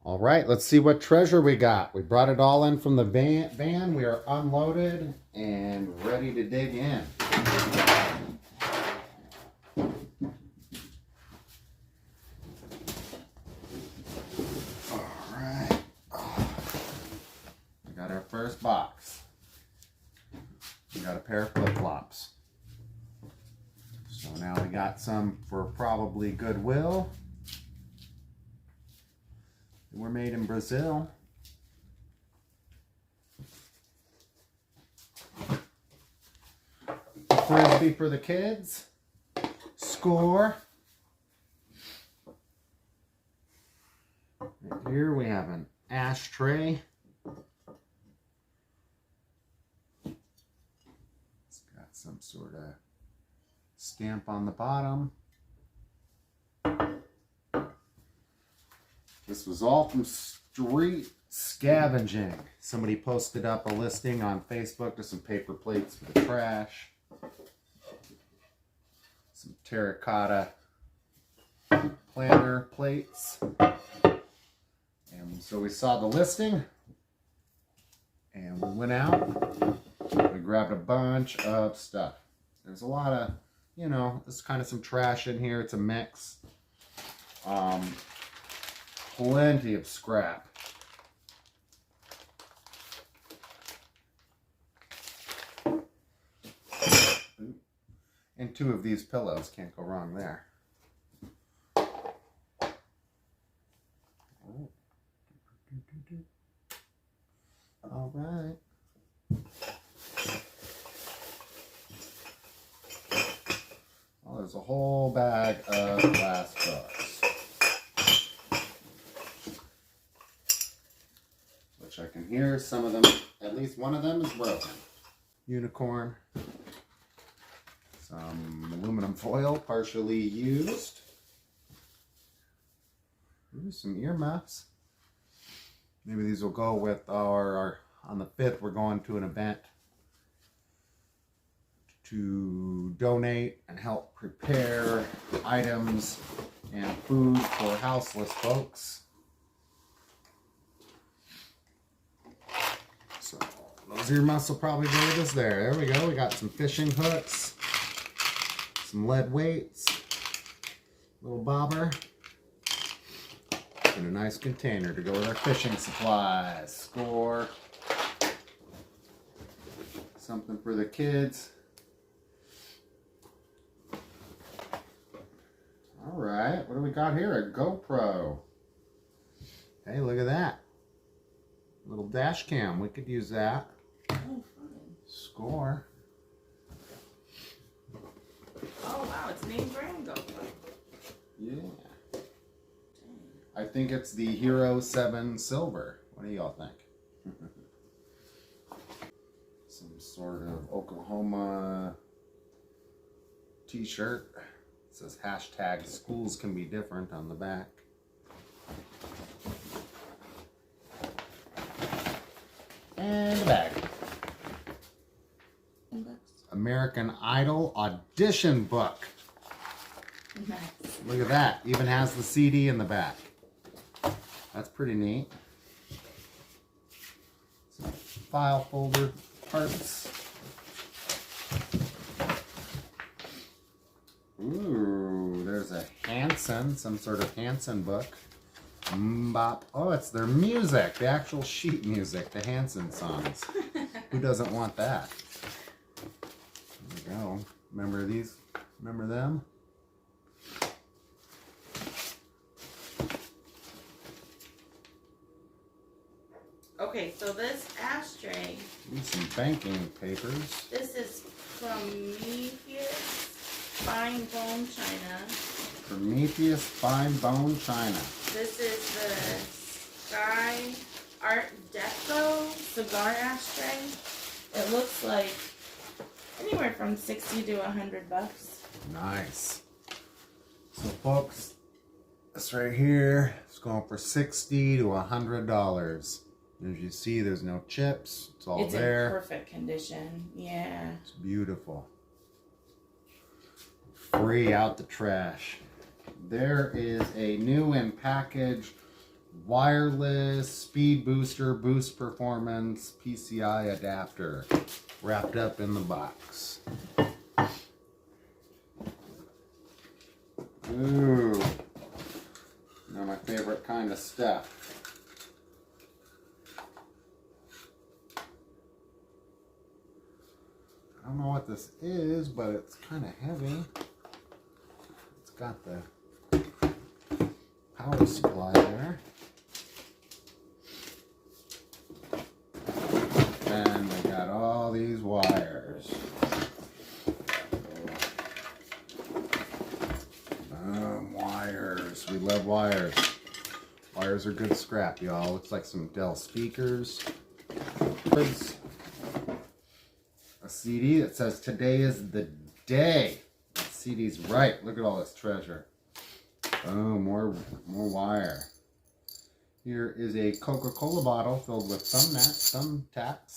All right, let's see what treasure we got. We brought it all in from the van. We are unloaded and ready to dig in. All right. We got our first box. We got a pair of flip-flops. So now we got some for probably Goodwill. We're made in Brazil. Frisbee for the kids. Score. Right here we have an ashtray. It's got some sort of stamp on the bottom. This was all from street scavenging. Somebody posted up a listing on Facebook to some paper plates for the trash. Some terracotta planter plates. And so we saw the listing and we went out. We grabbed a bunch of stuff. There's a lot of, you know, there's kind of some trash in here. It's a mix. Plenty of scrap. And 2 of these pillows, can't go wrong there. All right. Well, there's a whole bag of glass books. Which I can hear some of them, at least one of them is broken. Unicorn. Some aluminum foil, partially used. Ooh, some earmuffs. Maybe these will go with our on the 5th, we're going to an event to donate and help prepare items and food for houseless folks. So those earmuffs will probably go with us there. There we go. We got some fishing hooks, some lead weights, little bobber, and a nice container to go with our fishing supplies. Score. Something for the kids. All right, what do we got here? A Gopro. Hey, look at that. Little dash cam. We could use that. Oh, fun. Score. Oh, wow, it's name brand GoPro. Yeah. I think it's the Hero 7 Silver. What do y'all think? Some sort of Oklahoma t-shirt. It says hashtag schools can be different on the back. And the bag. American Idol audition book. Nice. Look at that. Even has the CD in the back. That's pretty neat. Some file folder parts. Ooh, there's a Hanson, some sort of Hanson book. Mbop. Oh, it's their music, the actual sheet music, the Hanson songs. Who doesn't want that? There we go. Remember these? Remember them? Okay, so this ashtray. Need some banking papers. This is Prometheus Fine Bone China. Prometheus Fine Bone China. This is the Sky Art Deco cigar ashtray. It looks like anywhere from 60 to 100 bucks. Nice. So folks, this right here is going for $60 to $100. As you see, there's no chips. It's all there. It's in perfect condition. Yeah. It's beautiful. Free out the trash. There is a new and packaged wireless speed booster, boost performance, PCI adapter wrapped up in the box. Ooh, my favorite kind of stuff. I don't know what this is, but it's kind of heavy. It's got the power supply there. And they got all these wires. Wires. We love wires. Wires are good scrap, y'all. Looks like some Dell speakers. A CD that says today is the day. That CD's right. Look at all this treasure. Oh, more wire. Here is a Coca-Cola bottle filled with thumbtacks.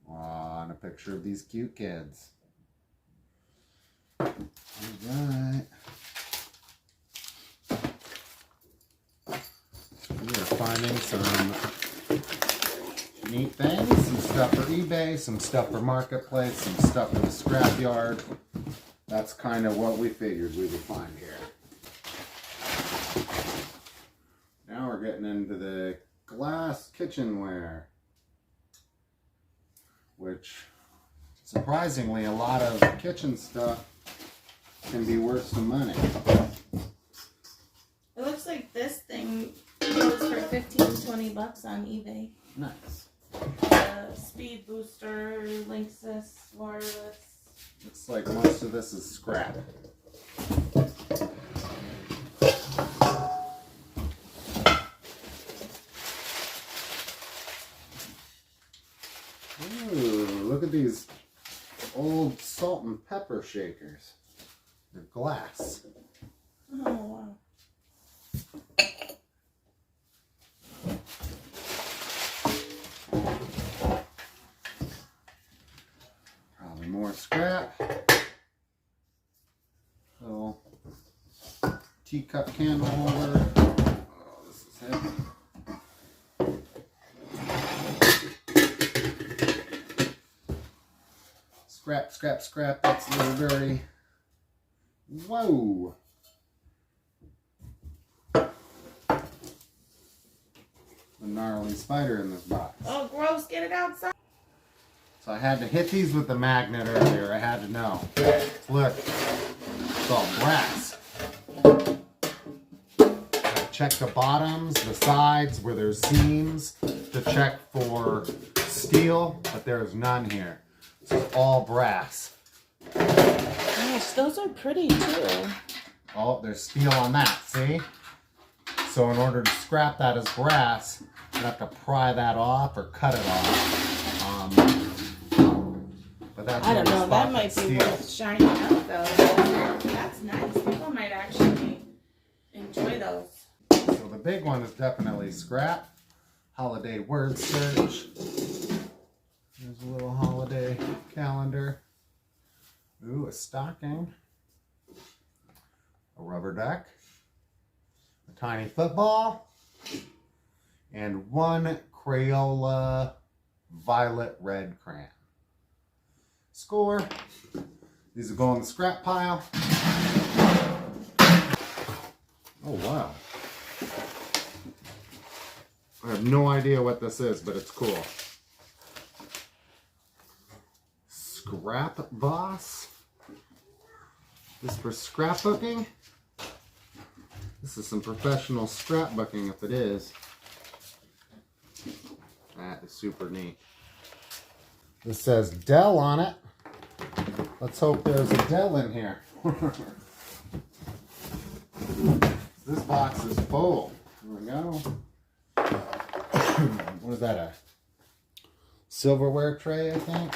Aw, and a picture of these cute kids. Alright. We are finding some neat things, some stuff for eBay, some stuff for Marketplace, some stuff for the scrapyard. That's kind of what we figured we would find here. Now we're getting into the glass kitchenware, which surprisingly a lot of kitchen stuff can be worth some money. It looks like this thing goes for 15 to 20 bucks on eBay. Nice. Speed booster, Linksys, wireless. Looks like most of this is scrap. Ooh, look at these old salt and pepper shakers. They're glass. Oh, wow. Probably more scrap. Little teacup candle holder. Oh, this is heavy. Scrap, scrap, scrap. That's a little dirty. Whoa. A gnarly spider in this box. Oh, gross. Get it outside. So I had to hit these with the magnet earlier. I had to know. Look, it's all brass. I checked the bottoms, the sides, where there's seams, to check for steel, but there is none here. It's all brass. Gosh, those are pretty too. Oh, there's steel on that, see? So in order to scrap that as brass, you have to pry that off or cut it off. But that's I don't know, that might be steel. worth shining out though. That's nice. People might actually enjoy those. So the big one is definitely scrap. Holiday word search. There's a little holiday calendar. Ooh, a stocking. A rubber duck. A tiny football. And one Crayola violet red crayon. Score. These will go in the scrap pile. Oh, wow. I have no idea what this is, but it's cool. Scrap Boss. This for scrapbooking. This is some professional scrapbooking if it is. That is super neat. This says Dell on it. Let's hope there's a Dell in here. This box is full. Here we go. What is that, a silverware tray, I think?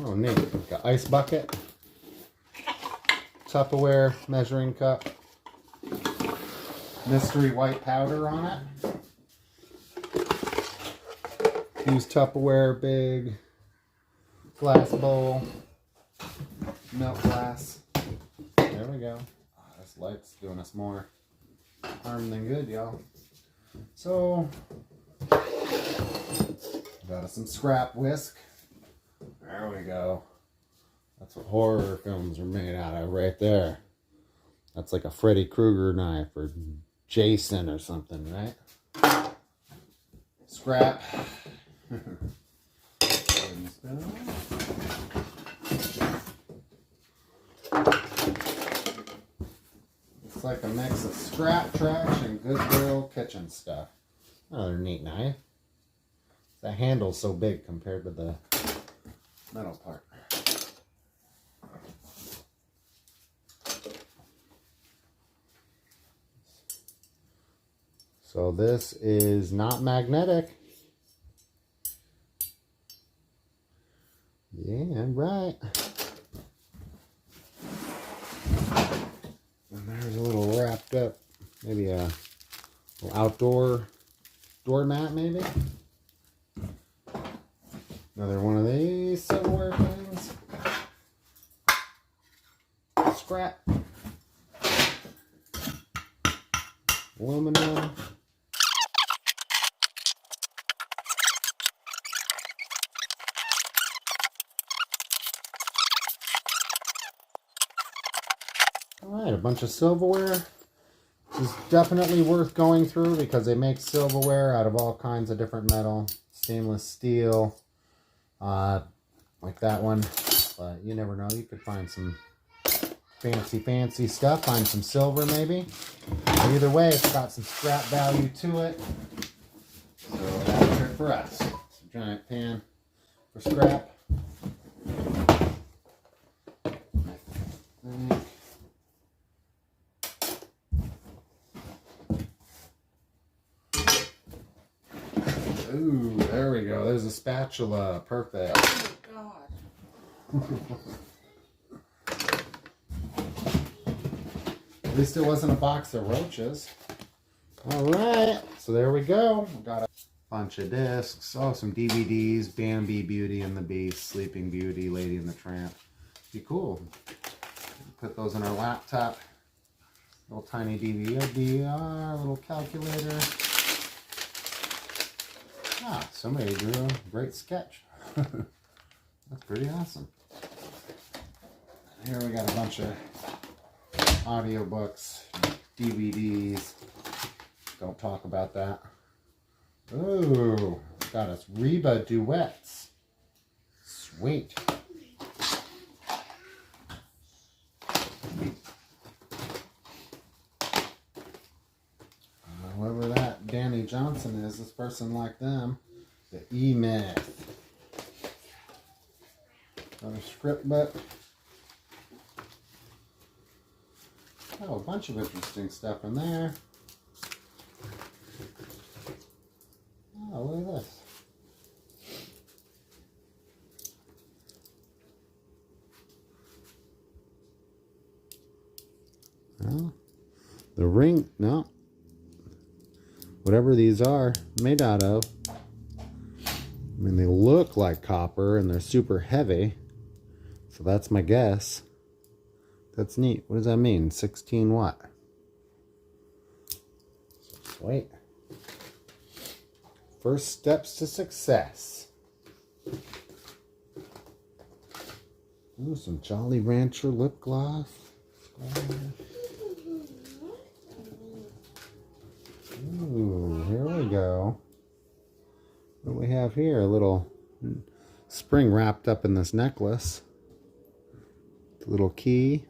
Oh, neat. Got ice bucket. Tupperware measuring cup. Mystery white powder on it. Use Tupperware big. glass bowl, milk glass. There we go. Oh, this light's doing us more harm than good, y'all. So, got us some scrap whisk. There we go. That's what horror films are made out of right there. That's like a Freddy Krueger knife or Jason or something, right? Scrap. It's like a mix of scrap trash and Goodwill kitchen stuff. Another neat knife. The handle's so big compared to the metal part. So this is not magnetic. Yeah, right. And there's a little wrapped up, maybe a little outdoor doormat, maybe. Another one of these silverware things. Scrap. Aluminum. Alright, a bunch of silverware. This is definitely worth going through because they make silverware out of all kinds of different metal. Stainless steel, like that one. But you never know, you could find some fancy stuff. Find some silver maybe. But either way, it's got some scrap value to it. So that's it for us. It's a giant pan for scrap. Ooh, there we go. There's a spatula. Perfect. Oh my god. At least it wasn't a box of roaches. Alright, so there we go. We got a bunch of discs. Oh, some DVDs. Bambi, Beauty and the Beast, Sleeping Beauty, Lady and the Tramp. Be cool. Put those in our laptop. Little tiny DVD, little calculator. Ah, somebody drew a great sketch. That's pretty awesome. Here we got a bunch of audiobooks, DVDs. Don't talk about that. Ooh, got us Reba duets. Sweet. Whoever that Danny Johnson is, this person liked them. The E-Myth. Got a script book. Oh, a bunch of interesting stuff in there. Oh, look at this. Well, the ring, no. Whatever these are made out of. I mean, they look like copper and they're super heavy. So that's my guess. That's neat. What does that mean? 16 what? Sweet. First steps to success. Ooh, some Jolly Rancher lip gloss. Ooh, here we go. What do we have here? A little spring wrapped up in this necklace. The little key.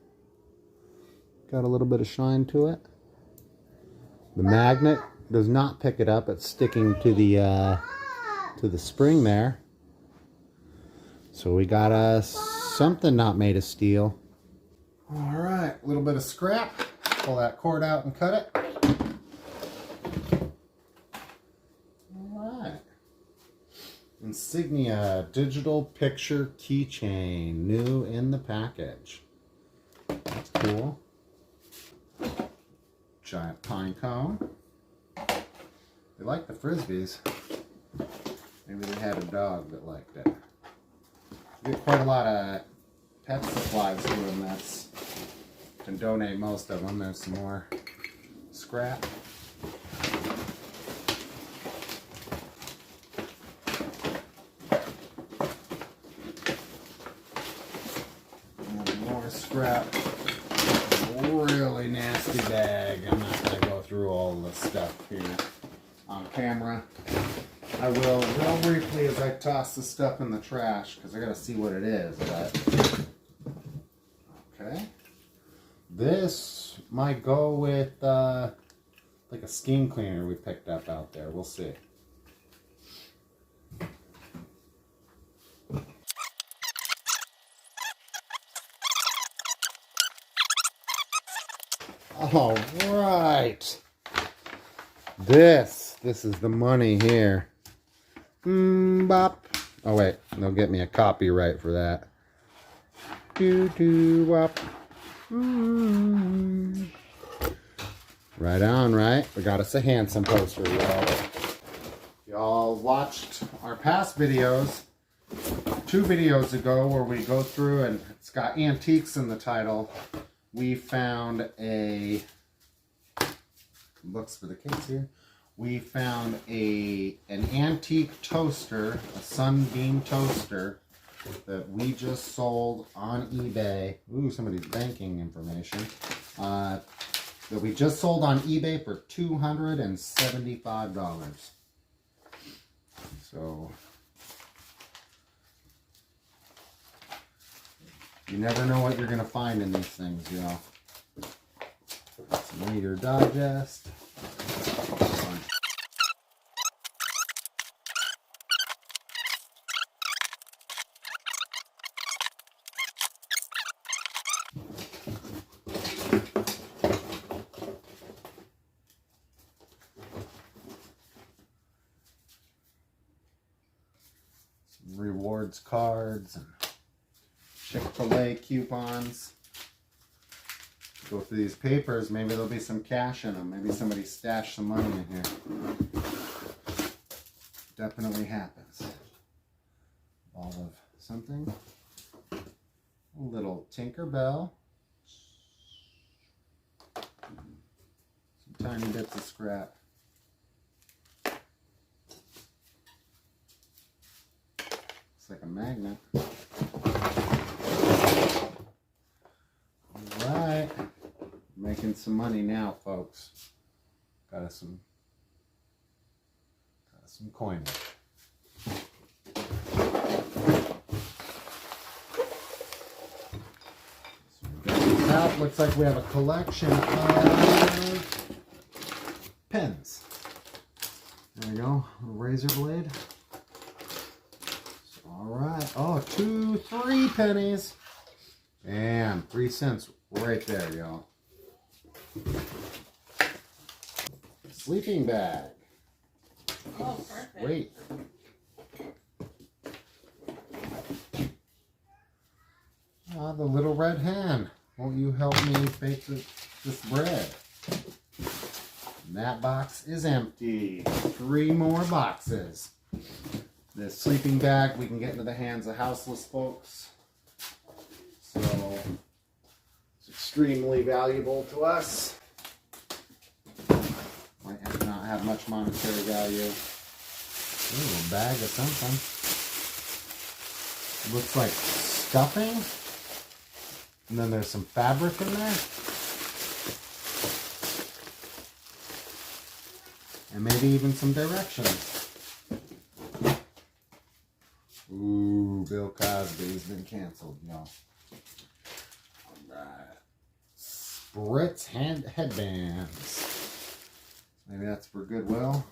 Got a little bit of shine to it. The magnet does not pick it up. It's sticking to the spring there. So we got us something not made of steel. All right, a little bit of scrap. Pull that cord out and cut it. Insignia digital picture keychain, new in the package. That's cool. Giant pine cone. They like the Frisbees. Maybe they had a dog that liked it. We get quite a lot of pet supplies to him. That's can donate most of them. There's some more scrap. And more scrap. Really nasty bag. I'm not going to go through all the stuff here on camera. I will real briefly as I toss the stuff in the trash because I got to see what it is. But okay. This might go with like a steam cleaner we picked up out there. We'll see. All right. This is the money here. Bop. Oh wait, they'll get me a copyright for that. Wop. Right on, right? We got us a Hanson poster, y'all. Y'all watched our past videos, 2 videos ago, where we go through and it's got antiques in the title. We found a, looks for the kids here. We found an antique toaster, a Sunbeam toaster that we just sold on eBay. Ooh, somebody's banking information. That we just sold on eBay for $275. So you never know what you're gonna find in these things, y'all. Some Reader Digest. Some rewards cards and Chick-fil-A coupons. Go through these papers, maybe there'll be some cash in them. Maybe somebody stashed some money in here. Definitely happens. All of something. A little Tinkerbell. Some tiny bits of scrap. Looks like a magnet. Alright. Making some money now, folks. Got us some coinage. Out. Looks like we have a collection of pens. There we go. A razor blade. Alright. Oh, 3 pennies. And 3 cents right there, y'all. Sleeping bag. Oh, perfect. Wait. Ah, the little red hen. Won't you help me bake this bread? And that box is empty. 3 more boxes. This sleeping bag we can get into the hands of houseless folks. So it's extremely valuable to us. Might not have much monetary value. Ooh, a bag of something. Looks like stuffing. And then there's some fabric in there. And maybe even some directions. Ooh, Bill Cosby's been canceled, y'all. Alright. Spritz headbands. Maybe that's for Goodwill.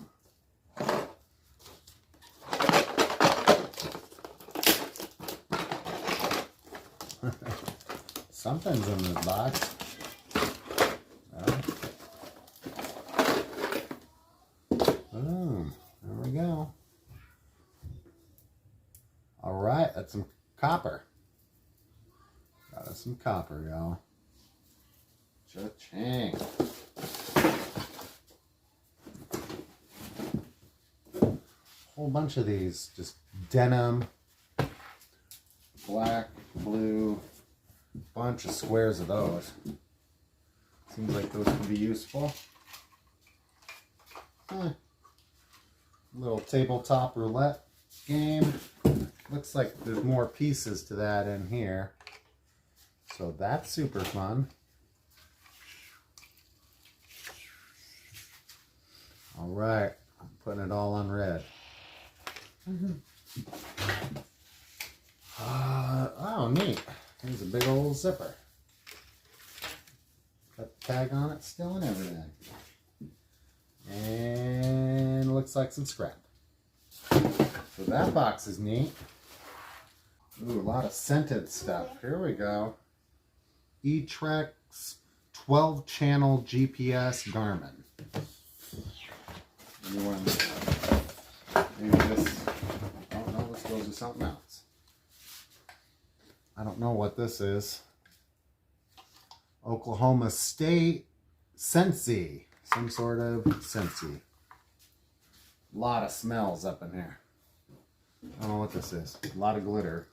Something's in this box. Boom. There we go. Alright, that's some copper. Got us some copper, y'all. Cha-ching. Whole bunch of these, just denim, black, blue, bunch of squares of those. Seems like those can be useful. Little tabletop roulette game. Looks like there's more pieces to that in here. So that's super fun. All right, I'm putting it all on red. Oh, neat. Here's a big old zipper. Got the tag on it still and everything. And looks like some scrap. So that box is neat. Ooh, a lot of scented stuff. Here we go. E-Trex 12-channel GPS Garmin. Maybe this, oh no, this goes to something else. I don't know what this is. Oklahoma State Scentsy. Some sort of Scentsy. A lot of smells up in here. I don't know what this is. A lot of glitter.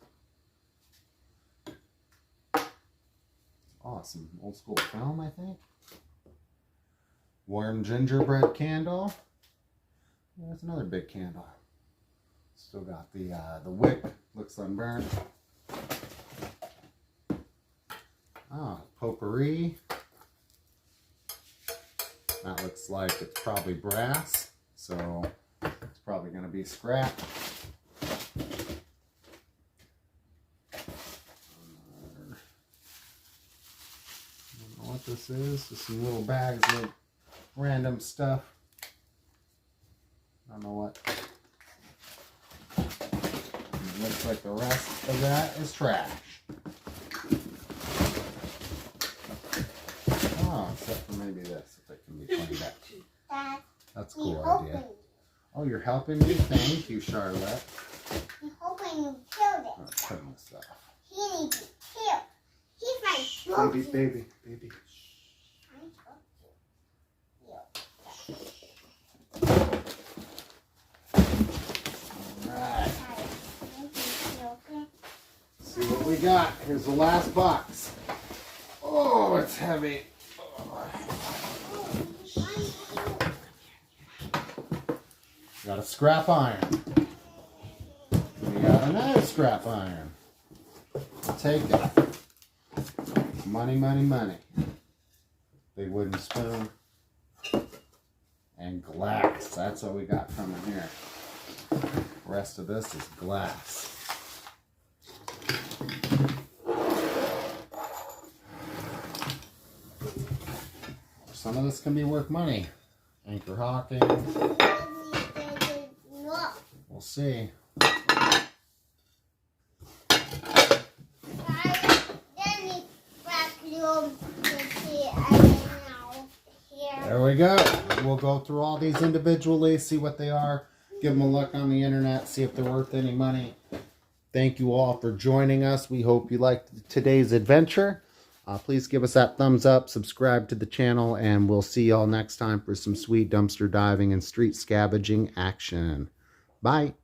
Awesome. Old school film, I think. Warm gingerbread candle. There's another big candle. Still got the wick. Looks unburned. Ah, potpourri. That looks like it's probably brass, so it's probably going to be scrap. I don't know what this is. Just some little bags of random stuff. I don't know what. It looks like the rest of that is trash. Oh, except for maybe this, if it can be cleaned up. That's a cool idea. Oh, you're helping me? Thank you, Charlotte. I'm hoping you killed it. Oh, cutting this stuff. He needs to kill. He's my Baby, baby, baby. Alright. See what we got. Here's the last box. Oh, it's heavy. Got a scrap iron. We got another scrap iron. I'll take it. Money, money, money. Big wooden spoon. And glass. That's what we got coming here. The rest of this is glass. Some of this can be worth money. Anchor Hawking. We'll see. There we go. We'll go through all these individually, see what they are, give them a look on the internet, see if they're worth any money. Thank you all for joining us. We hope you liked today's adventure. Please give us that thumbs up, subscribe to the channel, and we'll see y'all next time for some sweet dumpster diving and street scavenging action. Bye.